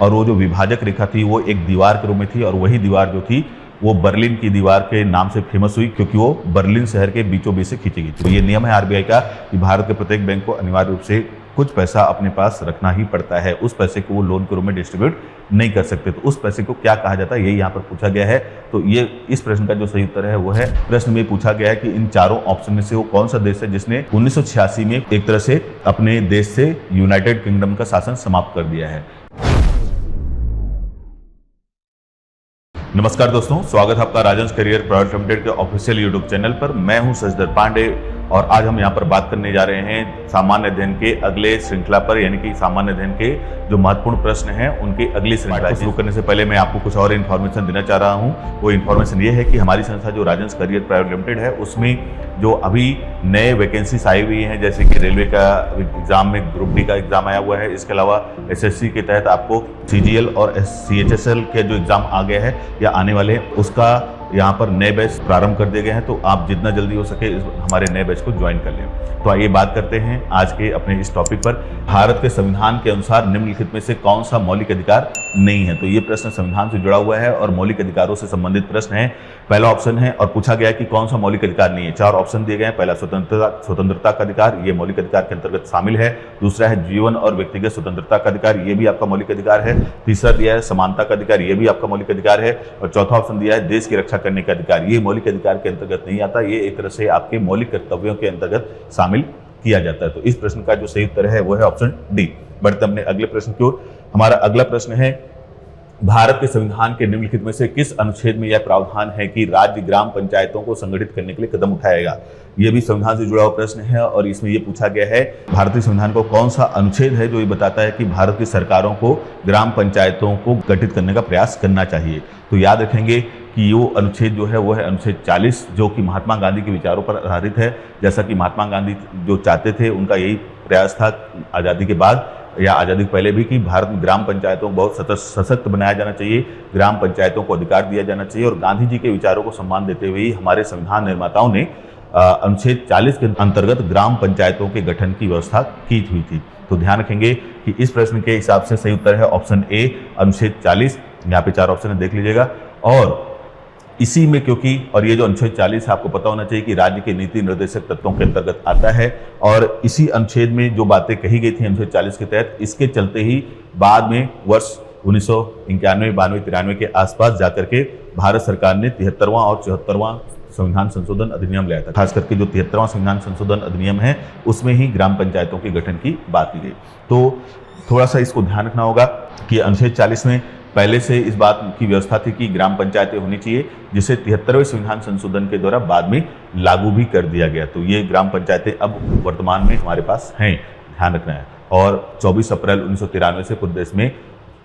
और वो जो विभाजक रेखा थी वो एक दीवार के रूप में थी, और वही दीवार जो थी वो बर्लिन की दीवार के नाम से फेमस हुई, क्योंकि वो बर्लिन शहर के बीचों बीच से खींची गई। तो ये नियम है आरबीआई का कि भारत के प्रत्येक बैंक को अनिवार्य रूप से कुछ पैसा अपने पास रखना ही पड़ता है, उस पैसे को वो लोन के रूप में डिस्ट्रीब्यूट नहीं कर सकते। तो उस पैसे को क्या कहा जाता है, यही यहाँ पर पूछा गया है। तो ये इस प्रश्न का जो सही उत्तर है वो है, प्रश्न में पूछा गया है कि इन चारों ऑप्शन में से वो कौन सा देश है जिसने 1986 में एक तरह से अपने देश से यूनाइटेड किंगडम का शासन समाप्त कर दिया है। नमस्कार दोस्तों, स्वागत है आपका राजंस करियर प्राइवेट लिमिटेड के ऑफिशियल यूट्यूब चैनल पर। मैं हूं शशिधर पांडे और आज हम यहां पर बात करने जा रहे हैं सामान्य अध्ययन के अगले श्रृंखला पर, यानी कि सामान्य अध्ययन के जो महत्वपूर्ण प्रश्न हैं उनकी अगली श्रृंखला। शुरू करने से पहले मैं आपको कुछ और इन्फॉर्मेशन देना चाह रहा हूं। वो इन्फॉर्मेशन ये है कि हमारी संस्था जो राजंस करियर प्राइवेट लिमिटेड है उसमें जो अभी नए वैकेंसीज आई हुई हैं, जैसे कि रेलवे का एग्जाम में ग्रुप डी का एग्जाम आया हुआ है, इसके अलावा एसएससी के तहत आपको सीजीएल और सीएचएसएल के जो एग्जाम आ गए हैं या आने वाले हैं उसका यहाँ पर नए बैच प्रारंभ कर दिए गए हैं। तो आप जितना जल्दी हो सके हमारे नए बैच को ज्वाइन कर लें। तो आइए बात करते हैं आज के अपने इस टॉपिक पर। भारत के संविधान के अनुसार निम्नलिखित में से कौन सा मौलिक अधिकार नहीं है? तो ये प्रश्न संविधान से जुड़ा हुआ है और मौलिक अधिकारों से संबंधित प्रश्न है। पहला ऑप्शन है और पूछा गया कि कौन सा मौलिक अधिकार नहीं है। चार ऑप्शन दिए गए हैं। पहला स्वतंत्रता का अधिकार, ये मौलिक अधिकार के अंतर्गत शामिल है। दूसरा है जीवन और व्यक्तिगत स्वतंत्रता का अधिकार, ये भी आपका मौलिक अधिकार है। तीसरा दिया है समानता का अधिकार, ये भी आपका मौलिक अधिकार है। और चौथा ऑप्शन दिया है देश की रक्षा करने का अधिकार, ये मौलिक अधिकार के अंतर्गत नहीं आता, ये एक तरह से आपके मौलिक कर्तव्यों के अंतर्गत शामिल किया जाता है। तो इस प्रश्न का जो सही उत्तर है वो है ऑप्शन डी। बढ़ते अपने अगले प्रश्न की ओर। हमारा अगला प्रश्न है, भारत के संविधान के निम्नलिखित में से किस अनुच्छेद में यह प्रावधान है कि राज्य ग्राम पंचायतों को संगठित करने के लिए कदम उठाएगा? यह भी संविधान से जुड़ा हुआ प्रश्न है और इसमें यह पूछा गया है भारतीय संविधान को कौन सा अनुच्छेद है जो ये बताता है कि भारत की सरकारों को ग्राम पंचायतों को गठित करने का प्रयास करना चाहिए। तो याद रखेंगे कि वो अनुच्छेद जो है वो है अनुच्छेद 40, जो कि महात्मा गांधी के विचारों पर आधारित है। जैसा कि महात्मा गांधी जो चाहते थे, उनका यही प्रयास था आज़ादी के बाद या आज़ादी के पहले भी कि भारत में ग्राम पंचायतों को बहुत सशक्त बनाया जाना चाहिए, ग्राम पंचायतों को अधिकार दिया जाना चाहिए। और गांधी जी के विचारों को सम्मान देते हुए हमारे संविधान निर्माताओं ने अनुच्छेद 40 के अंतर्गत ग्राम पंचायतों के गठन की व्यवस्था की हुई थी। तो ध्यान रखेंगे कि इस प्रश्न के हिसाब से सही उत्तर है ऑप्शन ए, अनुच्छेद 40। यहाँ पे चार ऑप्शन है, देख लीजिएगा। और इसी में क्योंकि और ये जो अनुच्छेद 40 आपको पता होना चाहिए कि राज्य के नीति निर्देशक तत्वों के अंतर्गत आता है, और इसी अनुच्छेद में जो बातें कही गई थी अनुच्छेद 40 के तहत, इसके चलते ही बाद में वर्ष 1991, 92, 93 के आसपास जाकर के भारत सरकार ने 73वां और 74वां संविधान संशोधन अधिनियम लाया था। खास करके जो 73वां संविधान संशोधन अधिनियम है उसमें ही ग्राम पंचायतों के गठन की बात की गई। तो थोड़ा सा इसको ध्यान रखना होगा कि अनुच्छेद 40 में पहले से इस बात की व्यवस्था थी कि ग्राम पंचायतें होनी चाहिए, जिसे 73वें संविधान संशोधन के द्वारा बाद में लागू भी कर दिया गया। तो ये ग्राम पंचायतें अब वर्तमान में हमारे पास हैं, ध्यान रखना है। और 24 अप्रैल 1993 से पूरे देश में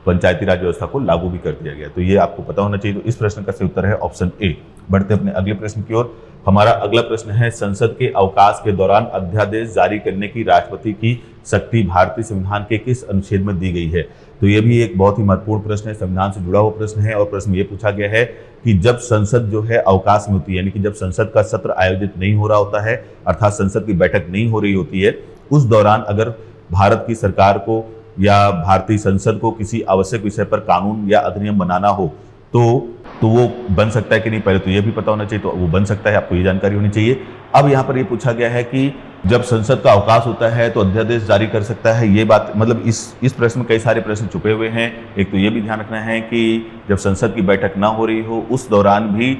पंचायती राज व्यवस्था को लागू भी कर दिया गया। तो ये आपको पता होना चाहिए। तो इस प्रश्न का सही उत्तर है ऑप्शन ए। बढ़ते अपने अगले प्रश्न की ओर। हमारा अगला प्रश्न है, संसद के अवकाश के दौरान अध्यादेश जारी करने की राष्ट्रपति की शक्ति भारतीय संविधान के किस अनुच्छेद में दी गई है? तो ये भी एक बहुत ही महत्वपूर्ण प्रश्न है, संविधान से जुड़ा हुआ प्रश्न है। और प्रश्न ये पूछा गया है कि जब संसद जो है अवकाश में होती है, यानी कि जब संसद का सत्र आयोजित नहीं हो रहा होता है, अर्थात संसद की बैठक नहीं हो रही होती है, उस दौरान अगर भारत की सरकार को या भारतीय संसद को किसी आवश्यक विषय पर कानून या अधिनियम बनाना हो तो वो बन सकता है कि नहीं, पहले तो ये भी पता होना चाहिए। तो वो बन सकता है, आपको ये जानकारी होनी चाहिए। अब यहाँ पर ये पूछा गया है कि जब संसद का अवकाश होता है तो अध्यादेश जारी कर सकता है, ये बात मतलब इस प्रश्न में कई सारे प्रश्न छुपे हुए हैं। एक तो ये भी ध्यान रखना है कि जब संसद की बैठक ना हो रही हो उस दौरान भी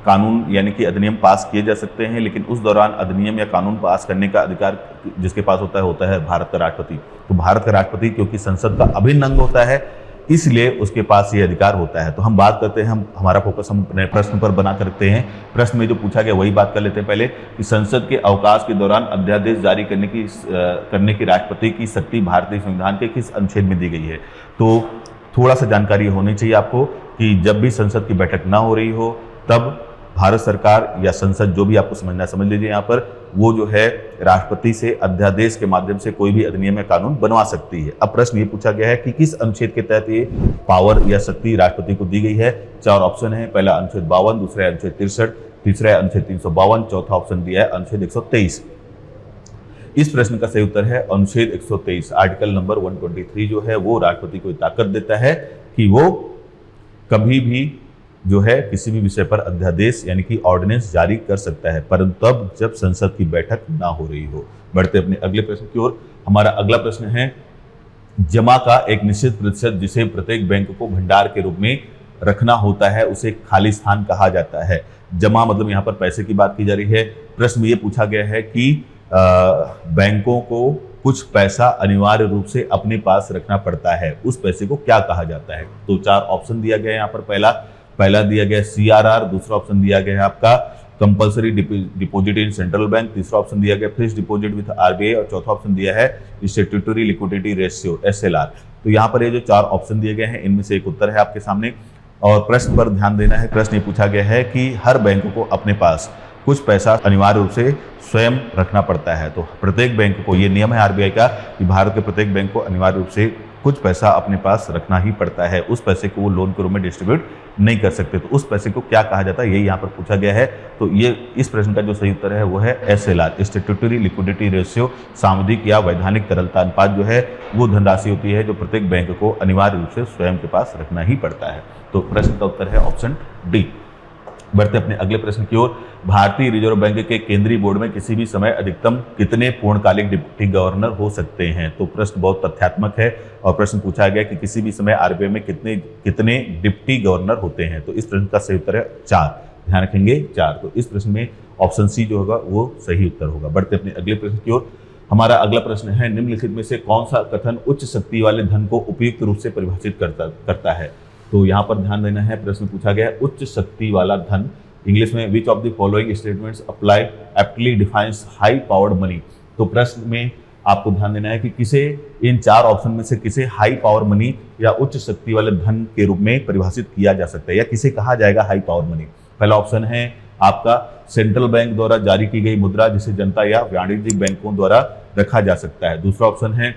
कानून यानी कि अधिनियम पास किए जा सकते हैं, लेकिन उस दौरान अधिनियम या कानून पास करने का अधिकार जिसके पास होता है भारत का राष्ट्रपति। तो भारत का राष्ट्रपति क्योंकि संसद का अभिन्न अंग होता है, इसलिए उसके पास ये अधिकार होता है। तो हम बात करते हैं, हमारा फोकस हम अपने प्रश्न पर बना करते हैं। प्रश्न में जो पूछा गया वही बात कर लेते हैं पहले कि संसद के अवकाश के दौरान अध्यादेश जारी करने की राष्ट्रपति की शक्ति भारतीय संविधान के किस अनुच्छेद में दी गई है? तो थोड़ा सा जानकारी होनी चाहिए आपको कि जब भी संसद की बैठक ना हो रही हो तब भारत सरकार या संसद, जो भी आपको समझना है समझ लीजिए, यहाँ पर वो जो है राष्ट्रपति से अध्यादेश के माध्यम से कोई भी अधिनियम या कानून बनवा सकती है। अब प्रश्न ये पूछा गया है कि किस अनुच्छेद के तहत ये पावर या शक्ति राष्ट्रपति को दी गई है। चार ऑप्शन है, पहला अनुच्छेद 52, दूसरा अनुच्छेद 63, तीसरा अनुच्छेद 352, चौथा ऑप्शन दिया है अनुच्छेद 123। इस प्रश्न का सही उत्तर है अनुच्छेद 123, आर्टिकल नंबर 123 जो है वो राष्ट्रपति को ताकत देता है कि वो कभी भी जो है किसी भी विषय पर अध्यादेश यानी कि ऑर्डिनेंस जारी कर सकता है, परंतु तब जब संसद की बैठक ना हो रही हो। बढ़ते अपने अगले प्रश्न की ओर। हमारा अगला प्रश्न है, जमा का एक निश्चित प्रतिशत जिसे प्रत्येक बैंक को भंडार के रूप में रखना होता है उसे खाली स्थान कहा जाता है। जमा मतलब यहाँ पर पैसे की बात की जा रही है। प्रश्न में ये पूछा गया है कि बैंकों को कुछ पैसा अनिवार्य रूप से अपने पास रखना पड़ता है, उस पैसे को क्या कहा जाता है। तो 4 ऑप्शन दिया गया है यहाँ पर। पहला दिया गया CRR, दूसरा ऑप्शन दिया गया है आपका compulsory deposit in central bank, तीसरा ऑप्शन दिया गया फिक्स्ड डिपॉजिट विद RBI और चौथा ऑप्शन दिया है स्टैट्यूटरी लिक्विडिटी रेशियो SLR। तो यहाँ पर ये जो 4 ऑप्शन दिए गए हैं इनमें से एक उत्तर है आपके सामने। और प्रश्न पर ध्यान देना है। प्रश्न ये पूछा गया है कि हर बैंक को अपने पास कुछ पैसा अनिवार्य रूप से स्वयं रखना पड़ता है। तो प्रत्येक बैंक को, ये नियम है RBI का कि भारत के प्रत्येक बैंक को अनिवार्य रूप से कुछ पैसा अपने पास रखना ही पड़ता है, उस पैसे को वो लोन के रूप में डिस्ट्रीब्यूट नहीं कर सकते। तो उस पैसे को क्या कहा जाता है, यही यहाँ पर पूछा गया है। तो ये इस प्रश्न का जो सही उत्तर है वो है SLR, स्टैट्यूटरी लिक्विडिटी रेशियो। सामुदायिक या वैधानिक तरलता अनुपात जो है वो धनराशि होती है जो प्रत्येक बैंक को अनिवार्य रूप से स्वयं के पास रखना ही पड़ता है। तो प्रश्न का उत्तर है ऑप्शन डी। बढ़ते अपने अगले प्रश्न की ओर। भारतीय रिजर्व बैंक के केंद्रीय बोर्ड में किसी भी समय अधिकतम कितने पूर्णकालिक डिप्टी गवर्नर हो सकते हैं। तो प्रश्न बहुत तथ्यात्मक है और प्रश्न पूछा गया कि किसी भी समय RBI में कितने डिप्टी गवर्नर होते हैं। तो इस प्रश्न का सही उत्तर है 4। ध्यान रखेंगे 4। तो इस प्रश्न में ऑप्शन सी जो होगा वो सही उत्तर होगा। बढ़ते अपने अगले प्रश्न की ओर। हमारा अगला प्रश्न है, निम्नलिखित में से कौन सा कथन उच्च शक्ति वाले धन को उपयुक्त रूप से परिभाषित करता है। तो यहाँ पर ध्यान देना है। प्रश्न पूछा गया है उच्च शक्ति वाला धन, इंग्लिश में which of the following statements apply aptly defines high powered money. तो प्रश्न में आपको ध्यान देना है कि किसे, इन 4 ऑप्शन में से किसे हाई पावर मनी या उच्च शक्ति वाले धन के रूप में परिभाषित किया जा सकता है या किसे कहा जाएगा हाई पावर मनी। पहला ऑप्शन है आपका सेंट्रल बैंक द्वारा जारी की गई मुद्रा जिसे जनता या वाणिज्यिक बैंकों द्वारा रखा जा सकता है। दूसरा ऑप्शन है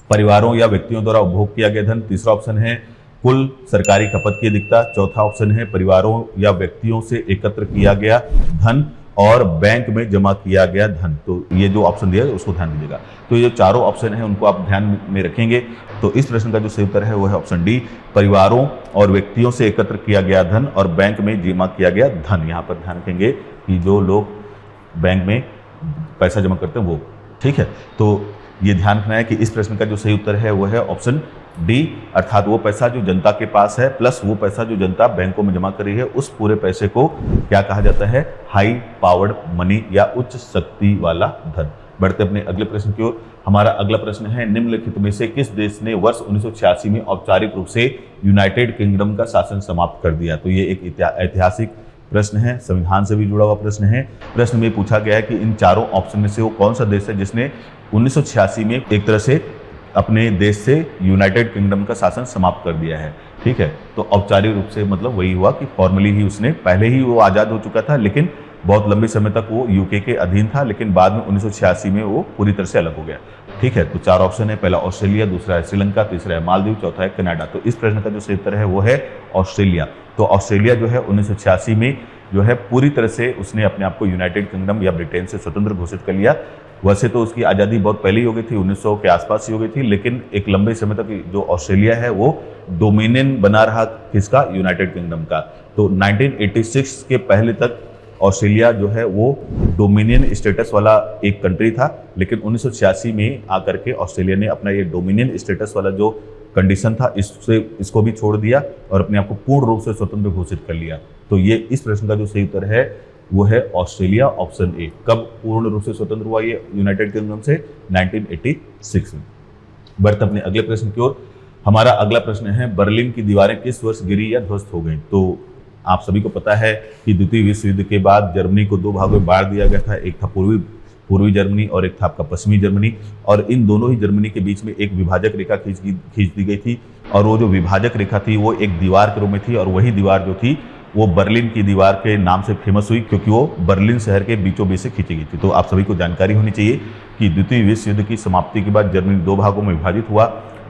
परिवारों या व्यक्तियों द्वारा उपभोग किया गया धन। तीसरा ऑप्शन है कुल सरकारी खपत की अधिकता। चौथा ऑप्शन है परिवारों या व्यक्तियों से एकत्र किया गया धन और बैंक में जमा किया गया धन। तो ये जो ऑप्शन दिया है उसको ध्यान दीजिएगा। तो ये जो चारों ऑप्शन है उनको आप ध्यान में रखेंगे। तो इस प्रश्न का जो सही उत्तर है वो है ऑप्शन डी, परिवारों और व्यक्तियों से एकत्र किया गया धन और बैंक में जमा किया गया धन। यहाँ पर ध्यान रखेंगे कि जो लोग बैंक में पैसा जमा करते हैं वो, ठीक है। तो ये ध्यान रखना है कि इस प्रश्न का जो सही उत्तर है वो है ऑप्शन डी, अर्थात वो पैसा जो जनता के पास है प्लस वो पैसा जो जनता बैंकों में जमा कर रही है, उस पूरे पैसे को क्या कहा जाता है, हाई पावर्ड मनी या उच्च शक्ति वाला धन। बढ़ते अपने अगले प्रश्न की ओर। हमारा अगला प्रश्न है, निम्नलिखित में से किस देश ने वर्ष 1986 में औपचारिक रूप से यूनाइटेड किंगडम का शासन समाप्त कर दिया। तो ये एक ऐतिहासिक प्रश्न है, संविधान से भी जुड़ा हुआ प्रश्न है। प्रश्न में पूछा गया है कि इन चारों ऑप्शन में से वो कौन सा देश है जिसने 1986 में एक तरह से अपने देश से यूनाइटेड किंगडम का शासन समाप्त कर दिया है, ठीक है। तो औपचारिक रूप से मतलब वही हुआ कि फॉर्मली ही उसने, पहले ही वो आज़ाद हो चुका था लेकिन बहुत लंबे समय तक वो यूके के अधीन था, लेकिन बाद में 1986 में वो पूरी तरह से अलग हो गया, ठीक है। तो 4 ऑप्शन है, पहला ऑस्ट्रेलिया, दूसरा है श्रीलंका, तीसरा है मालदीव, चौथा है कनाडा। तो इस प्रश्न का जो सही उत्तर है वो है ऑस्ट्रेलिया। तो ऑस्ट्रेलिया जो है 1986 में जो है पूरी तरह से उसने अपने आप को यूनाइटेड किंगडम या ब्रिटेन से स्वतंत्र घोषित कर लिया। वैसे तो उसकी आज़ादी बहुत पहले ही हो गई थी, 1900 के आसपास ही हो गई थी, लेकिन एक लंबे समय तक जो ऑस्ट्रेलिया है वो डोमिनियन बना रहा किसका, यूनाइटेड किंगडम का। तो 1986 के पहले तक ऑस्ट्रेलिया जो है वो डोमिनियन स्टेटस वाला एक कंट्री था, लेकिन 1986 में आकर के ऑस्ट्रेलिया ने अपना ये डोमिनियन स्टेटस वाला जो कंडीशन था इसको भी छोड़ दिया और अपने आप को पूर्ण रूप से स्वतंत्र घोषित कर लिया। तो ये इस प्रश्न का जो सही उत्तर है वो है ऑस्ट्रेलिया, ऑप्शन ए। कब पूर्ण रूप से स्वतंत्र हुआ ये यूनाइटेड किंगडम से, 1986 में। बढ़ते अपने अगले प्रश्न की ओर। हमारा अगला प्रश्न है, बर्लिन की दीवारें किस वर्ष गिरी या ध्वस्त हो गई। तो आप सभी को पता है कि द्वितीय विश्व युद्ध के बाद जर्मनी को 2 भागों में बांट दिया गया था, एक था पूर्वी जर्मनी और एक था आपका पश्चिमी जर्मनी, और इन दोनों ही जर्मनी के बीच में एक विभाजक रेखा खींच दी गई थी, और वो जो विभाजक रेखा थी वो एक दीवार के रूप में थी, और वही दीवार जो थी वो बर्लिन की दीवार के नाम से फेमस हुई क्योंकि वो बर्लिन शहर के बीचों बीच से खींची गई थी। तो आप सभी को जानकारी होनी चाहिए कि द्वितीय विश्व युद्ध की समाप्ति के बाद जर्मनी 2 भागों में विभाजित हुआ,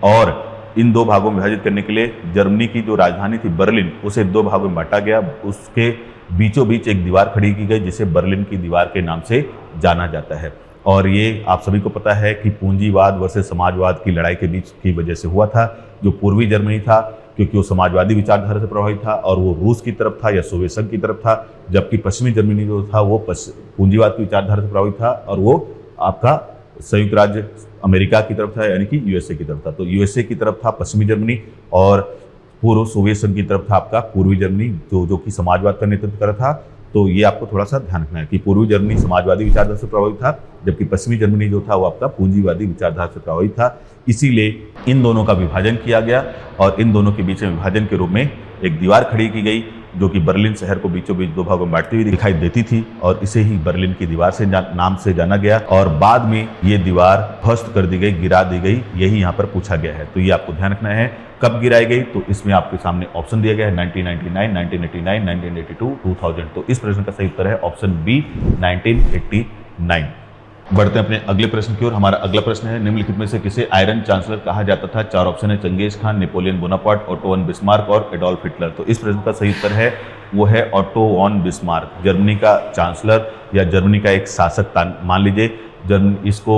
और इन 2 भागों में विभाजित करने के लिए जर्मनी की जो राजधानी थी बर्लिन, उसे 2 भागों में बांटा गया। उसके बीचों बीच एक दीवार खड़ी की गई जिसे बर्लिन की दीवार के नाम से जाना जाता है। और ये आप सभी को पता है कि पूंजीवाद वर्सेस समाजवाद की लड़ाई के बीच की वजह से हुआ था। जो पूर्वी जर्मनी था, क्योंकि वो समाजवादी विचारधारा से प्रभावित था और वो रूस की तरफ था या सोवियत संघ की तरफ था, जबकि पश्चिमी जर्मनी जो था वो पूंजीवाद की विचारधारा से प्रभावित था और वो आपका संयुक्त राज्य अमेरिका की तरफ था, यानी कि यूएसए की तरफ था। तो यूएसए की तरफ था पश्चिमी जर्मनी और पूर्व सोवियत संघ की तरफ था आपका पूर्वी जर्मनी, जो कि समाजवाद का नेतृत्व कर रहा था। तो ये आपको थोड़ा सा ध्यान रखना है कि पूर्वी जर्मनी समाजवादी विचारधारा से प्रभावित था, जबकि पश्चिमी जर्मनी जो था वो आपका पूंजीवादी विचारधारा से प्रभावित था। इसीलिए इन दोनों का विभाजन किया गया और इन दोनों के बीच में विभाजन के रूप में एक दीवार खड़ी की गई, जो कि बर्लिन शहर को बीचों बीच दो भागों में बांटती हुई दिखाई देती थी और इसे ही बर्लिन की दीवार से नाम से जाना गया। और बाद में ये दीवार ध्वस्त कर दी गई, गिरा दी गई, यही यहाँ पर पूछा गया है। तो ये आपको ध्यान रखना है कब गिराई गई। तो इसमें आपके सामने ऑप्शन दिया गया है 1999, 1989, 1982, 2000। तो इस प्रश्न का सही उत्तर है ऑप्शन बी 1989। बढ़ते हैं अपने अगले प्रश्न की ओर। हमारा अगला प्रश्न है, निम्नलिखित में से किसे आयरन चांसलर कहा जाता था? चार ऑप्शन है, Genghis Khan, Napoleon Bonaparte, Otto von Bismarck और एडोल्फ हिटलर। तो इस प्रश्न का सही उत्तर है वो है ओटो वन बिस्मार्क, जर्मनी का चांसलर या जर्मनी का एक शासक मान लीजिए। इसको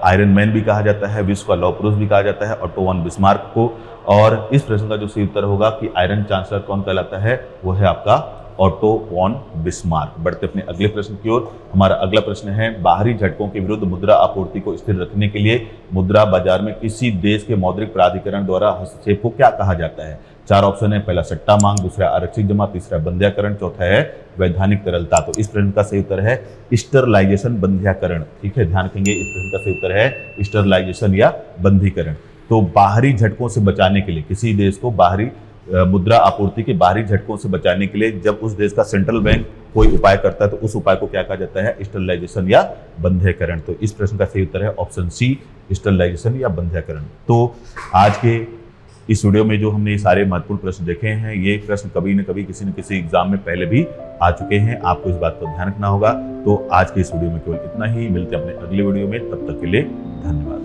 आयरन मैन भी कहा जाता है, विश्व का लौह पुरुष भी कहा जाता है ओटो वन बिस्मार्क को। और इस प्रश्न का जो सही उत्तर होगा कि आयरन चांसलर कौन कहलाता है, वो है आपका ओटो वॉन बिस्मार्क। बढ़ते अपने अगले प्रश्न की ओर। हमारा अगला प्रश्न है, बाहरी झटकों के विरुद्ध मुद्रा आपूर्ति को स्थिर रखने के लिए मुद्रा बाजार में किसी देश के मौद्रिक प्राधिकरण द्वारा हस्तक्षेप को क्या कहा जाता है? चार ऑप्शन है, पहला सट्टा मांग, दूसरा आरक्षित जमा, तीसरा बंध्याकरण, चौथा है वैधानिक तरलता। तो इस प्रश्न का सही उत्तर है स्टरलाइजेशन, बंध्याकरण। ठीक है, ध्यान रखेंगे, इस प्रश्न का सही उत्तर है स्टरलाइजेशन या बंधीकरण। तो बाहरी झटकों से बचाने के लिए, किसी देश को बाहरी मुद्रा आपूर्ति के बाहरी झटकों से बचाने के लिए जब उस देश का सेंट्रल बैंक कोई उपाय करता है तो उस उपाय को क्या कहा जाता है? स्टरलाइजेशन या बंध्यकरण। तो इस प्रश्न का सही उत्तर है ऑप्शन सी स्टरलाइजेशन या बंध्यकरण। तो आज के इस वीडियो में जो हमने ये सारे महत्वपूर्ण प्रश्न देखे हैं, ये प्रश्न कभी न कभी किसी न किसी एग्जाम में पहले भी आ चुके हैं। आपको इस बात पर ध्यान रखना होगा। तो आज के इस वीडियो में केवल इतना ही। मिलते हैं अपने अगले वीडियो में, तब तक के लिए धन्यवाद।